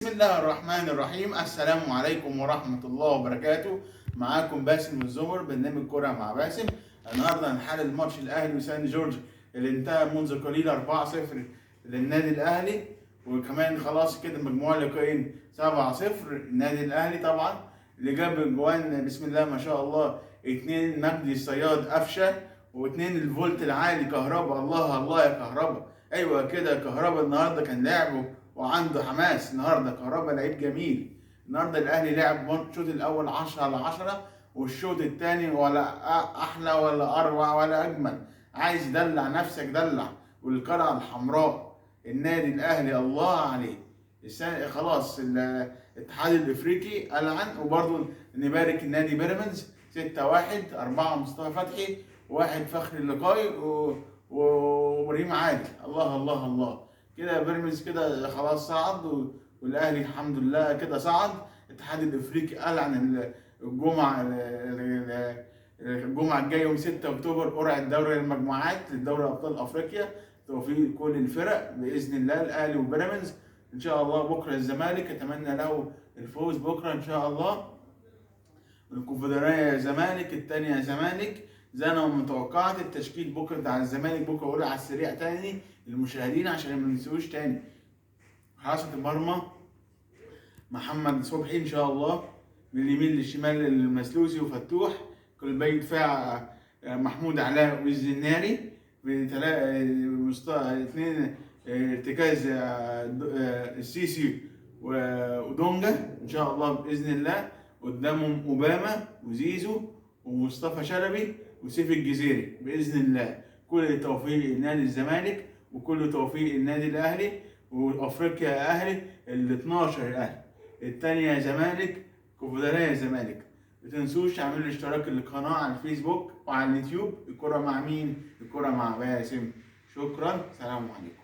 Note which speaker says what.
Speaker 1: بسم الله الرحمن الرحيم. السلام عليكم ورحمة الله وبركاته. معاكم باسم الزمر، برنامج كرة مع باسم. النهارده هنحلل ماتش الاهلي وسان جورج اللي انتهى منذ قليل 4-0 للنادي الاهلي، وكمان خلاص كده مجموع اللقاءين 7-0. النادي الاهلي طبعا اللي جاب الجوان بسم الله ما شاء الله، 2 مجدي الصياد قفشه، و2 الفولت العالي كهربا. الله الله يا كهربا، ايوه كده كهربا النهارده كان لعبه وعنده حماس. النهارده كهربا لعيب جميل. النهارده الاهلي لعب الشوط الاول 10/10، والشوط الثاني ولا احلى ولا اروع ولا اجمل. عايز يدلع نفسك دلع. والقلعه الحمراء النادي الاهلي الله عليه. خلاص الاتحاد الافريقي اعلن، وبرضه نبارك النادي بيراميدز 6-1، 4 مصطفى فتحي، 1 فخري اللقاي وابراهيم عادل. الله الله الله، كده بيراميدز كده خلاص صعد، والاهلي الحمد لله كده صعد. الاتحاد الافريقي اعلن الجمعه الجايه يوم 6 اكتوبر قرعه دوري المجموعات لدوري ابطال افريقيا. توفيق كل الفرق باذن الله، الاهلي وبيراميدز ان شاء الله. بكره الزمالك اتمنى له الفوز بكره ان شاء الله. الكونفدراليه زمالك، الثانيه زمالك زي انا ما توقعت. التشكيل بكره بتاع الزمالك بكره اقول على السريع تاني للمشاهدين عشان ما ننسوش تاني. حراسه المرمى محمد صبحي ان شاء الله، من اليمين للشمال المسلوسي وفتوح. قلبي دفاع محمود علاء والزناري. 2 ارتكاز السيسي ودونجا ان شاء الله باذن الله. قدامهم اوباما وزيزو ومصطفى شلبي وسيف الجزيري باذن الله. كل التوفيق لنادي الزمالك، وكل توفيق للنادي الاهلي وافريقيا يا اهلي. ال 12 الاهلي، الثانيه زمالك، كونفدراليه زمالك. ما تنسوش تعملوا اشتراك للقناه على الفيسبوك وعلى اليوتيوب. الكره مع مين؟ الكره مع باسم. شكرا، سلام عليكم.